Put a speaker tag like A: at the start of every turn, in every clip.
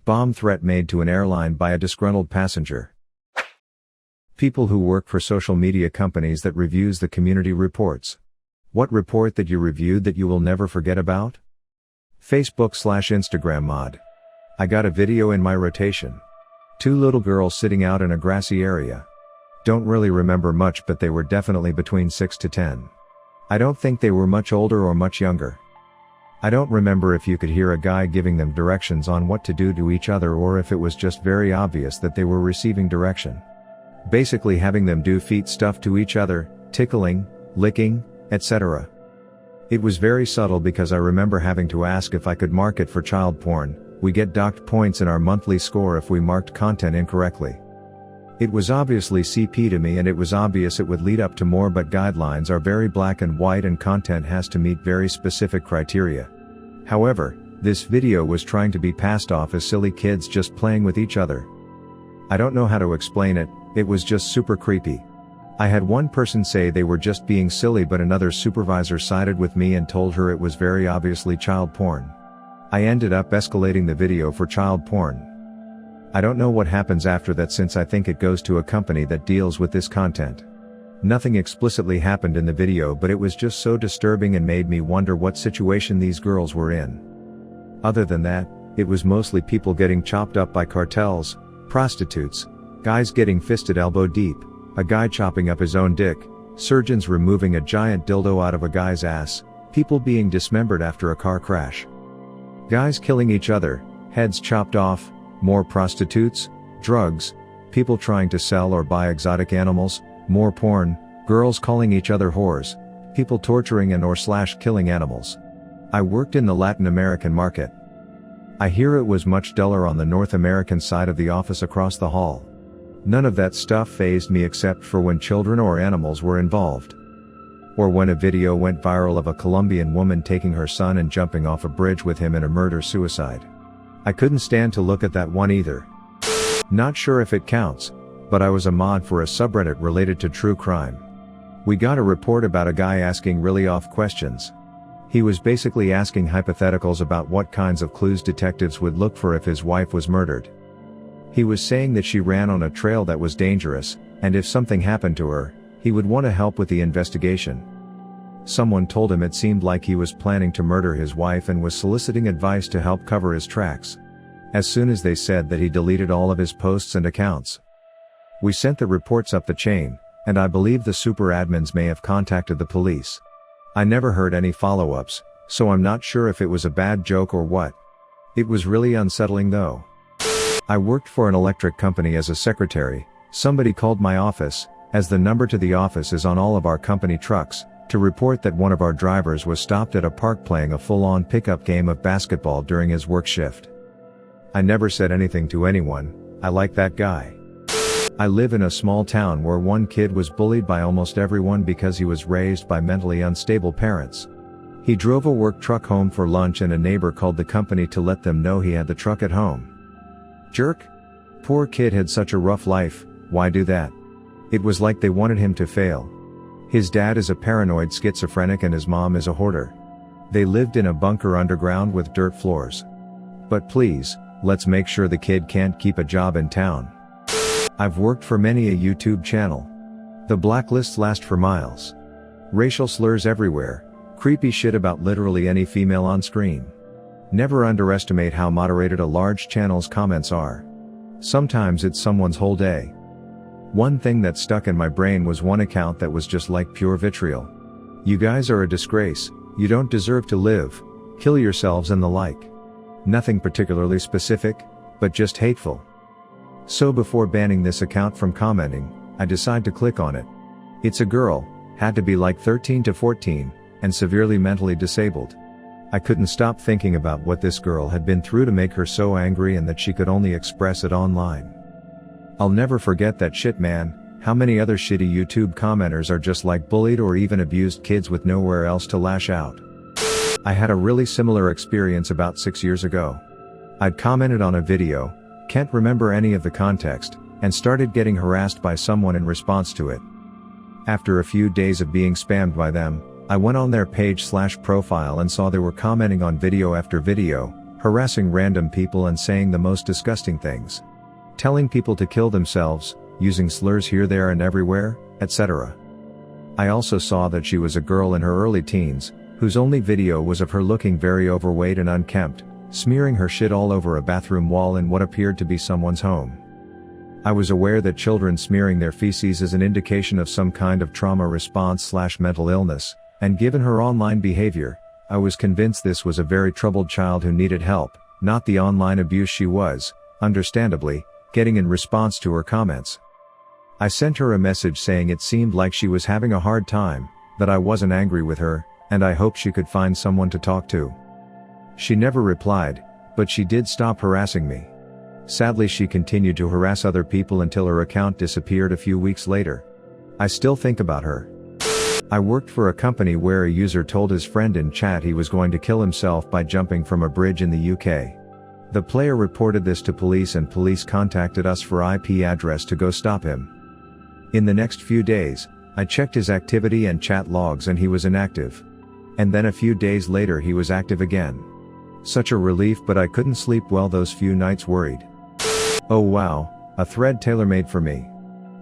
A: Bomb threat made to an airline by a disgruntled passenger. People who work for social media companies that reviews the community reports. What report that you reviewed that you will never forget about? Facebook/Instagram mod. I got a video in my rotation. 2 little girls sitting out in a grassy area. Don't really remember much, but they were definitely between 6 to 10. I don't think they were much older or much younger. I don't remember if you could hear a guy giving them directions on what to do to each other or if it was just very obvious that they were receiving direction. Basically having them do feet stuff to each other, tickling, licking, etc. It was very subtle because I remember having to ask if I could mark it for child porn. We get docked points in our monthly score if we marked content incorrectly. It was obviously CP to me, and it was obvious it would lead up to more, but guidelines are very black and white and content has to meet very specific criteria. However, this video was trying to be passed off as silly kids just playing with each other. I don't know how to explain it, it was just super creepy. I had one person say they were just being silly, but another supervisor sided with me and told her it was very obviously child porn. I ended up escalating the video for child porn. I don't know what happens after that, since I think it goes to a company that deals with this content. Nothing explicitly happened in the video, but it was just so disturbing and made me wonder what situation these girls were in. Other than that, it was mostly people getting chopped up by cartels, prostitutes, guys getting fisted elbow deep, a guy chopping up his own dick, surgeons removing a giant dildo out of a guy's ass, people being dismembered after a car crash, guys killing each other, heads chopped off, more prostitutes, drugs, people trying to sell or buy exotic animals, more porn, girls calling each other whores, people torturing and or killing animals. I worked in the Latin American market. I hear it was much duller on the North American side of the office across the hall. None of that stuff fazed me except for when children or animals were involved. Or when a video went viral of a Colombian woman taking her son and jumping off a bridge with him in a murder-suicide. I couldn't stand to look at that one either. Not sure if it counts, but I was a mod for a subreddit related to true crime. We got a report about a guy asking really off questions. He was basically asking hypotheticals about what kinds of clues detectives would look for if his wife was murdered. He was saying that she ran on a trail that was dangerous, and if something happened to her, he would want to help with the investigation. Someone told him it seemed like he was planning to murder his wife and was soliciting advice to help cover his tracks. As soon as they said that, he deleted all of his posts and accounts. We sent the reports up the chain, and I believe the super admins may have contacted the police. I never heard any follow-ups, so I'm not sure if it was a bad joke or what. It was really unsettling though. I worked for an electric company as a secretary. Somebody called my office, as the number to the office is on all of our company trucks, to report that one of our drivers was stopped at a park playing a full-on pickup game of basketball during his work shift. I never said anything to anyone. I like that guy. I live in a small town where one kid was bullied by almost everyone because he was raised by mentally unstable parents. He drove a work truck home for lunch and a neighbor called the company to let them know he had the truck at home. Jerk? Poor kid had such a rough life, why do that? It was like they wanted him to fail. His dad is a paranoid schizophrenic and his mom is a hoarder. They lived in a bunker underground with dirt floors. But please, let's make sure the kid can't keep a job in town. I've worked for many a YouTube channel. The blacklists last for miles. Racial slurs everywhere, creepy shit about literally any female on screen. Never underestimate how moderated a large channel's comments are. Sometimes it's someone's whole day. One thing that stuck in my brain was one account that was just like pure vitriol. You guys are a disgrace, you don't deserve to live, kill yourselves and the like. Nothing particularly specific, but just hateful. So before banning this account from commenting, I decide to click on it. It's a girl, had to be like 13 to 14, and severely mentally disabled. I couldn't stop thinking about what this girl had been through to make her so angry and that she could only express it online. I'll never forget that shit, man. How many other shitty YouTube commenters are just like bullied or even abused kids with nowhere else to lash out? I had a really similar experience about 6 years ago. I'd commented on a video, can't remember any of the context, and started getting harassed by someone in response to it. After a few days of being spammed by them, I went on their page/profile and saw they were commenting on video after video, harassing random people and saying the most disgusting things. Telling people to kill themselves, using slurs here, there and everywhere, etc. I also saw that she was a girl in her early teens, whose only video was of her looking very overweight and unkempt, smearing her shit all over a bathroom wall in what appeared to be someone's home. I was aware that children smearing their feces is an indication of some kind of trauma response/mental illness, and given her online behavior, I was convinced this was a very troubled child who needed help, not the online abuse she was, understandably, getting in response to her comments. I sent her a message saying it seemed like she was having a hard time, that I wasn't angry with her, and I hoped she could find someone to talk to. She never replied, but she did stop harassing me. Sadly, she continued to harass other people until her account disappeared a few weeks later. I still think about her. I worked for a company where a user told his friend in chat he was going to kill himself by jumping from a bridge in the UK. The player reported this to police and police contacted us for IP address to go stop him. In the next few days, I checked his activity and chat logs and he was inactive. And then a few days later he was active again. Such a relief, but I couldn't sleep well those few nights worried. Oh wow, a thread tailor-made for me.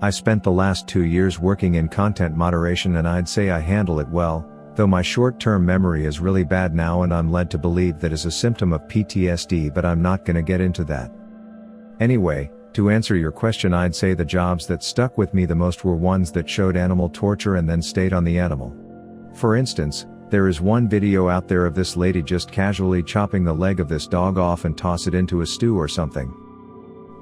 A: I spent the last 2 years working in content moderation and I'd say I handle it well, though my short-term memory is really bad now and I'm led to believe that is a symptom of PTSD, but I'm not gonna get into that. Anyway, to answer your question, I'd say the jobs that stuck with me the most were ones that showed animal torture and then stayed on the animal. For instance, there is one video out there of this lady just casually chopping the leg of this dog off and toss it into a stew or something.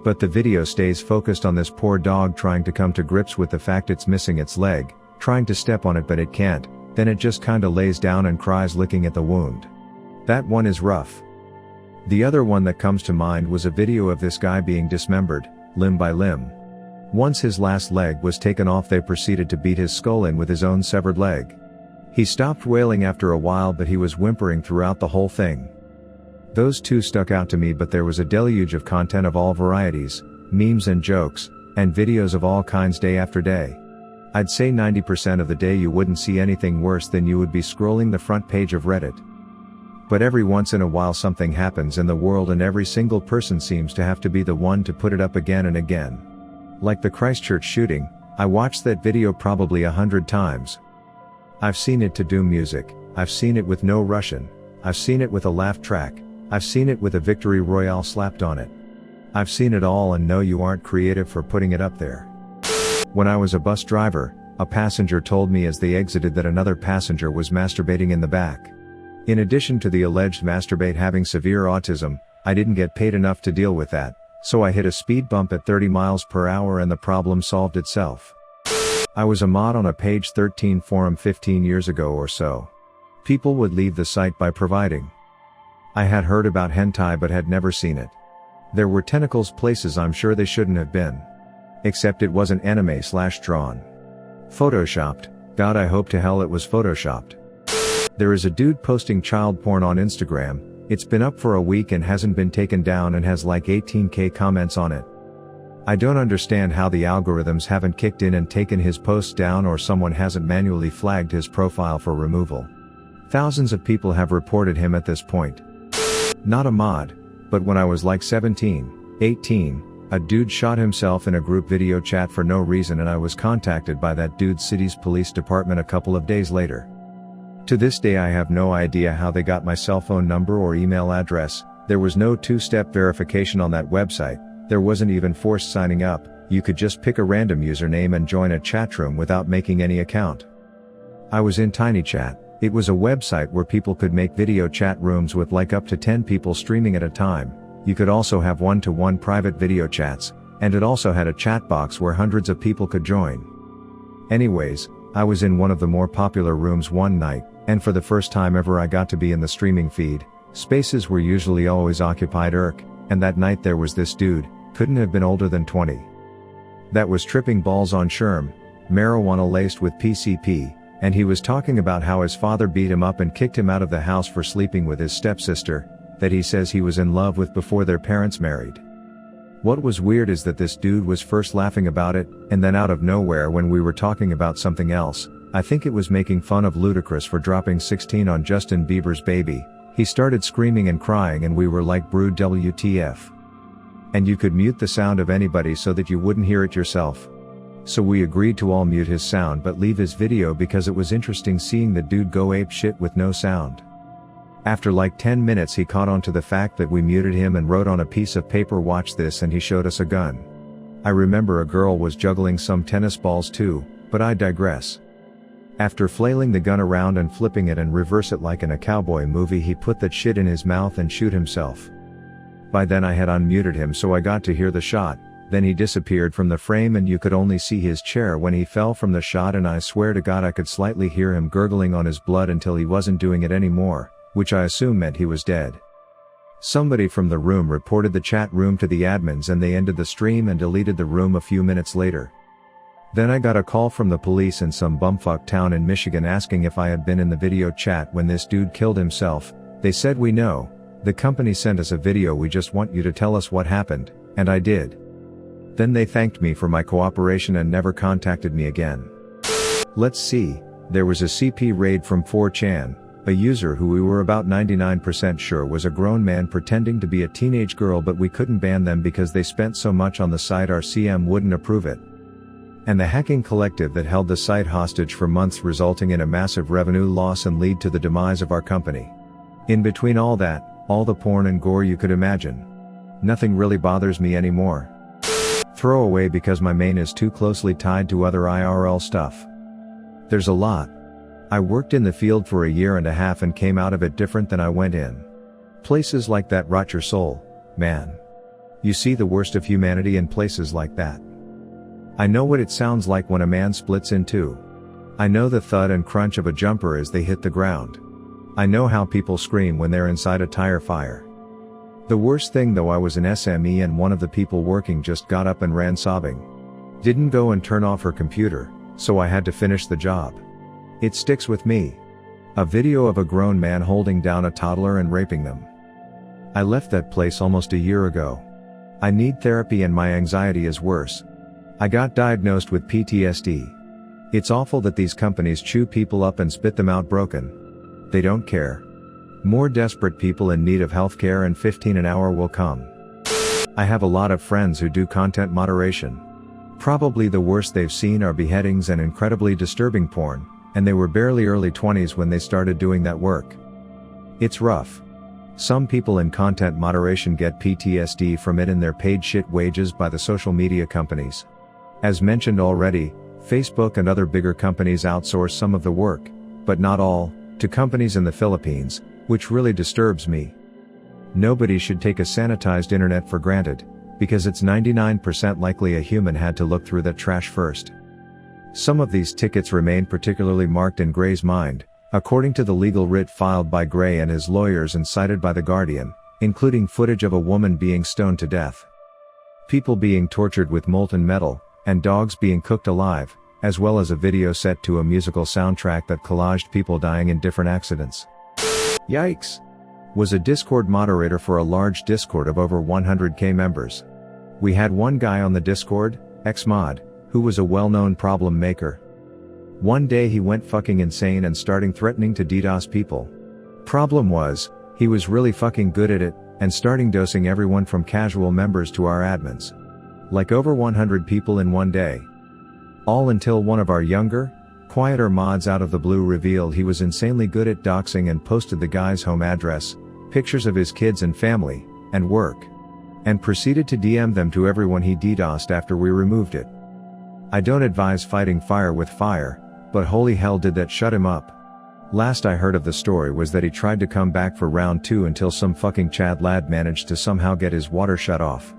A: But the video stays focused on this poor dog trying to come to grips with the fact it's missing its leg, trying to step on it but it can't, then it just kinda lays down and cries licking at the wound. That one is rough. The other one that comes to mind was a video of this guy being dismembered, limb by limb. Once his last leg was taken off, they proceeded to beat his skull in with his own severed leg. He stopped wailing after a while, but he was whimpering throughout the whole thing. Those two stuck out to me, but there was a deluge of content of all varieties, memes and jokes, and videos of all kinds day after day. I'd say 90% of the day you wouldn't see anything worse than you would be scrolling the front page of Reddit. But every once in a while something happens in the world and every single person seems to have to be the one to put it up again and again. Like the Christchurch shooting, I watched that video probably 100 times. I've seen it to Doom music, I've seen it with no Russian, I've seen it with a laugh track, I've seen it with a victory royale slapped on it. I've seen it all, and no, you aren't creative for putting it up there. When I was a bus driver, a passenger told me as they exited that another passenger was masturbating in the back. In addition to the alleged masturbate having severe autism, I didn't get paid enough to deal with that, so I hit a speed bump at 30 miles per hour and the problem solved itself. I was a mod on a page 13 forum 15 years ago or so. People would leave the site by providing. I had heard about hentai but had never seen it. There were tentacles places I'm sure they shouldn't have been. Except it wasn't anime/drawn. Photoshopped. God, I hope to hell it was photoshopped. There is a dude posting child porn on Instagram. It's been up for a week and hasn't been taken down and has like 18k comments on it. I don't understand how the algorithms haven't kicked in and taken his posts down, or someone hasn't manually flagged his profile for removal. Thousands of people have reported him at this point. Not a mod, but when I was like 17, 18, a dude shot himself in a group video chat for no reason, and I was contacted by that dude's city's police department a couple of days later. To this day I have no idea how they got my cell phone number or email address. There was no two-step verification on that website, there wasn't even forced signing up, you could just pick a random username and join a chat room without making any account. I was in TinyChat. It was a website where people could make video chat rooms with like up to 10 people streaming at a time. You could also have one-to-one private video chats, and it also had a chat box where hundreds of people could join. Anyways, I was in one of the more popular rooms one night, and for the first time ever I got to be in the streaming feed. Spaces were usually always occupied, and that night there was this dude, couldn't have been older than 20. That was tripping balls on Sherm, marijuana laced with PCP, and he was talking about how his father beat him up and kicked him out of the house for sleeping with his stepsister, that he says he was in love with before their parents married. What was weird is that this dude was first laughing about it, and then out of nowhere when we were talking about something else, I think it was making fun of Ludacris for dropping 16 on Justin Bieber's Baby, He started screaming and crying and we were like, "Brood WTF. And you could mute the sound of anybody so that you wouldn't hear it yourself." So we agreed to all mute his sound but leave his video because it was interesting seeing the dude go ape shit with no sound. After like 10 minutes he caught on to the fact that we muted him and wrote on a piece of paper, "Watch this," and he showed us a gun. I remember a girl was juggling some tennis balls too, but I digress. After flailing the gun around and flipping it and reverse it like in a cowboy movie, he put that shit in his mouth and shoot himself. By then I had unmuted him so I got to hear the shot, then he disappeared from the frame and you could only see his chair when he fell from the shot, and I swear to God I could slightly hear him gurgling on his blood until he wasn't doing it anymore, which I assume meant he was dead. Somebody from the room reported the chat room to the admins and they ended the stream and deleted the room a few minutes later. Then I got a call from the police in some bumfuck town in Michigan asking if I had been in the video chat when this dude killed himself. They said, "We know. The company sent us a video, we just want you to tell us what happened," and I did. Then they thanked me for my cooperation and never contacted me again. Let's see, there was a CP raid from 4chan, a user who we were about 99% sure was a grown man pretending to be a teenage girl, but we couldn't ban them because they spent so much on the site our CM wouldn't approve it. And the hacking collective that held the site hostage for months, resulting in a massive revenue loss and lead to the demise of our company. In between all that, all the porn and gore you could imagine. Nothing really bothers me anymore. Throw away because my main is too closely tied to other IRL stuff. There's a lot. I worked in the field for a year and a half and came out of it different than I went in. Places like that rot your soul, man. You see the worst of humanity in places like that. I know what it sounds like when a man splits in two. I know the thud and crunch of a jumper as they hit the ground. I know how people scream when they're inside a tire fire. The worst thing though, I was an SME and one of the people working just got up and ran sobbing. Didn't go and turn off her computer, so I had to finish the job. It sticks with me. A video of a grown man holding down a toddler and raping them. I left that place almost a year ago. I need therapy and my anxiety is worse. I got diagnosed with PTSD. It's awful that these companies chew people up and spit them out broken. They don't care. More desperate people in need of healthcare and 15 an hour will come. I have a lot of friends who do content moderation. Probably the worst they've seen are beheadings and incredibly disturbing porn, and they were barely early 20s when they started doing that work. It's rough. Some people in content moderation get PTSD from it and they're paid shit wages by the social media companies. As mentioned already, Facebook and other bigger companies outsource some of the work, but not all, to companies in the Philippines, which really disturbs me. Nobody should take a sanitized internet for granted, because it's 99% likely a human had to look through that trash first. Some of these tickets remain particularly marked in Gray's mind, according to the legal writ filed by Gray and his lawyers and cited by The Guardian, including footage of a woman being stoned to death, people being tortured with molten metal, and dogs being cooked alive, as well as a video set to a musical soundtrack that collaged people dying in different accidents. Yikes! Was a Discord moderator for a large Discord of over 100k members. We had one guy on the Discord, Xmod, who was a well-known problem maker. One day he went fucking insane and starting threatening to DDoS people. Problem was, he was really fucking good at it, and starting dosing everyone from casual members to our admins. Like over 100 people in one day. All until one of our younger, quieter mods out of the blue revealed he was insanely good at doxing and posted the guy's home address, pictures of his kids and family, and work. And proceeded to DM them to everyone he DDoSed after we removed it. I don't advise fighting fire with fire, but holy hell did that shut him up. Last I heard of the story was that he tried to come back for round 2 until some fucking Chad lad managed to somehow get his water shut off.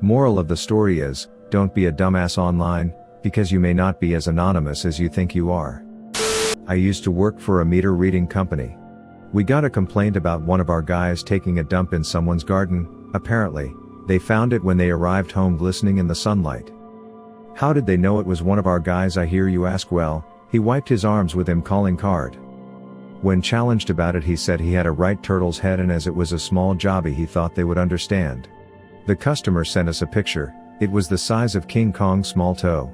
A: Moral of the story is, don't be a dumbass online, because you may not be as anonymous as you think you are. I used to work for a meter reading company. We got a complaint about one of our guys taking a dump in someone's garden. Apparently, they found it when they arrived home glistening in the sunlight. How did they know it was one of our guys, I hear you ask? Well, he wiped his arms with him calling card. When challenged about it, he said he had a right turtle's head and as it was a small jobby he thought they would understand. The customer sent us a picture, it was the size of King Kong's small toe.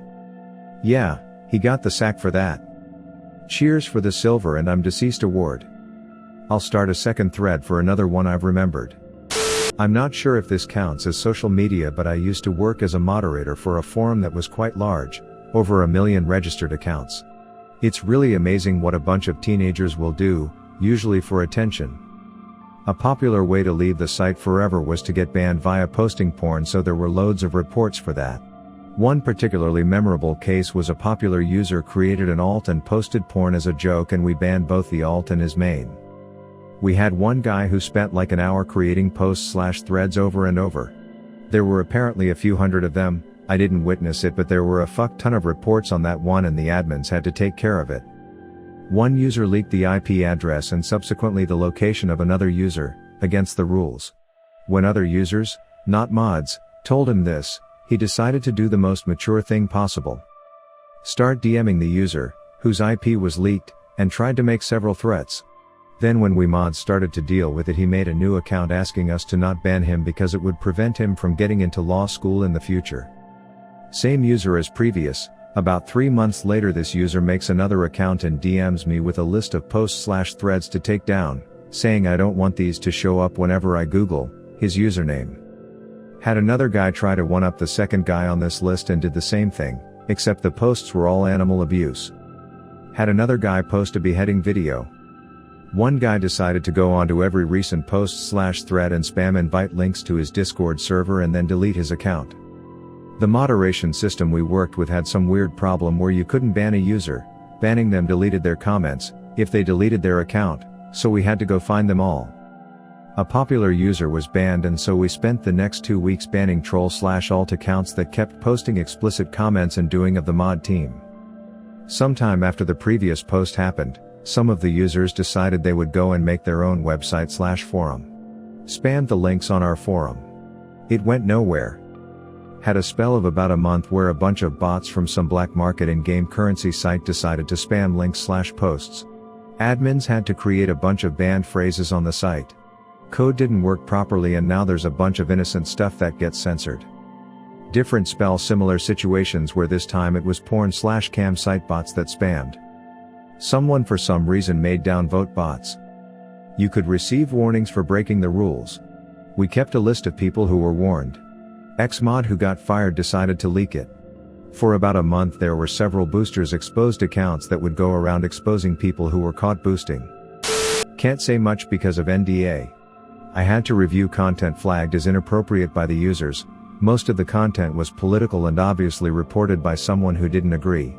A: Yeah, he got the sack for that. Cheers for the silver and I'm deceased award. I'll start a second thread for another one I've remembered. I'm not sure if this counts as social media, but I used to work as a moderator for a forum that was quite large, over 1 million registered accounts. It's really amazing what a bunch of teenagers will do, usually for attention. A popular way to leave the site forever was to get banned via posting porn, so there were loads of reports for that. One particularly memorable case was a popular user created an alt and posted porn as a joke, and we banned both the alt and his main. We had one guy who spent like an hour creating posts/threads over and over. There were apparently a few hundred of them. I didn't witness it, but there were a fuck ton of reports on that one, and the admins had to take care of it. One user leaked the IP address and subsequently the location of another user, against the rules. When other users, not mods, told him this, he decided to do the most mature thing possible. Start DMing the user, whose IP was leaked, and tried to make several threats. Then when we mods started to deal with it, he made a new account asking us to not ban him because it would prevent him from getting into law school in the future. Same user as previous. About 3 months later, this user makes another account and DMs me with a list of posts/threads to take down, saying I don't want these to show up whenever I Google his username. Had another guy try to one-up the second guy on this list and did the same thing, except the posts were all animal abuse. Had another guy post a beheading video. One guy decided to go onto every recent post/thread and spam invite links to his Discord server and then delete his account. The moderation system we worked with had some weird problem where you couldn't ban a user. Banning them deleted their comments, if they deleted their account, so we had to go find them all. A popular user was banned, and so we spent the next 2 weeks banning troll/alt accounts that kept posting explicit comments and doing of the mod team. Sometime after the previous post happened, some of the users decided they would go and make their own website/forum. Spammed the links on our forum. It went nowhere. Had a spell of about a month where a bunch of bots from some black market in-game currency site decided to spam links/posts. Admins had to create a bunch of banned phrases on the site. Code didn't work properly, and now there's a bunch of innocent stuff that gets censored. Different spell similar situations where this time it was porn/cam site bots that spammed. Someone for some reason made downvote bots. You could receive warnings for breaking the rules. We kept a list of people who were warned. Xmod, who got fired, decided to leak it. For about a month there were several boosters exposed accounts that would go around exposing people who were caught boosting. Can't say much because of NDA. I had to review content flagged as inappropriate by the users. Most of the content was political and obviously reported by someone who didn't agree.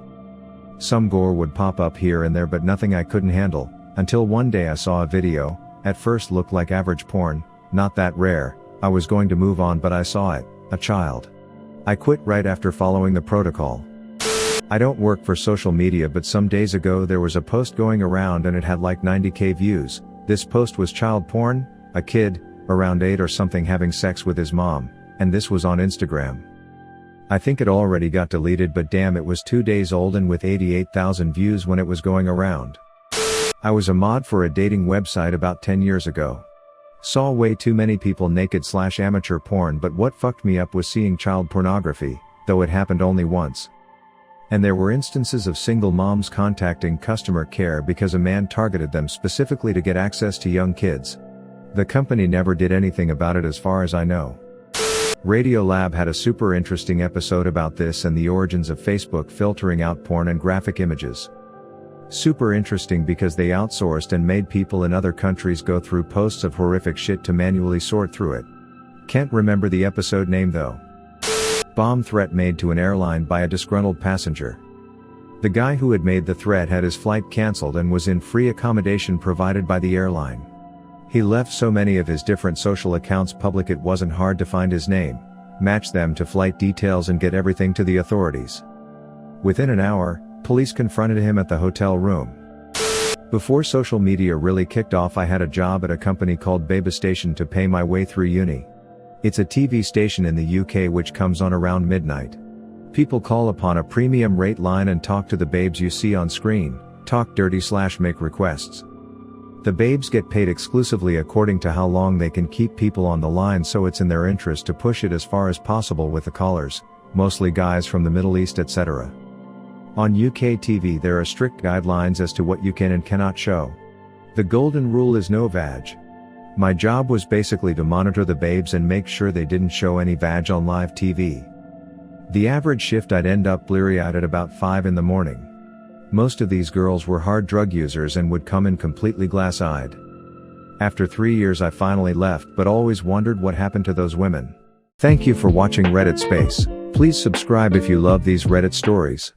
A: Some gore would pop up here and there, but nothing I couldn't handle, until one day I saw a video. At first looked like average porn, not that rare. I was going to move on, but I saw it, a child. I quit right after following the protocol. I don't work for social media, but some days ago there was a post going around and it had like 90k views. This post was child porn, a kid, around 8 or something, having sex with his mom, and this was on Instagram. I think it already got deleted, but damn, it was 2 days old and with 88,000 views when it was going around. I was a mod for a dating website about 10 years ago. Saw way too many people naked/amateur porn, but what fucked me up was seeing child pornography, though it happened only once. And there were instances of single moms contacting customer care because a man targeted them specifically to get access to young kids. The company never did anything about it as far as I know. Radiolab had a super interesting episode about this and the origins of Facebook filtering out porn and graphic images. Super interesting because they outsourced and made people in other countries go through posts of horrific shit to manually sort through it. Can't remember the episode name though. Bomb threat made to an airline by a disgruntled passenger. The guy who had made the threat had his flight cancelled and was in free accommodation provided by the airline. He left so many of his different social accounts public it wasn't hard to find his name, match them to flight details and get everything to the authorities. Within an hour, police confronted him at the hotel room. Before social media really kicked off, I had a job at a company called Baba Station to pay my way through uni. It's a TV station in the UK which comes on around midnight. People call upon a premium rate line and talk to the babes you see on screen, talk dirty/make requests. The babes get paid exclusively according to how long they can keep people on the line, so it's in their interest to push it as far as possible with the callers, mostly guys from the Middle East, etc. On UK TV there are strict guidelines as to what you can and cannot show. The golden rule is no vag. My job was basically to monitor the babes and make sure they didn't show any vag on live TV. The average shift I'd end up bleary-eyed at about 5 in the morning. Most of these girls were hard drug users and would come in completely glass-eyed. After 3 years I finally left, but always wondered what happened to those women. Thank you for watching Reddit Space. Please subscribe if you love these Reddit stories.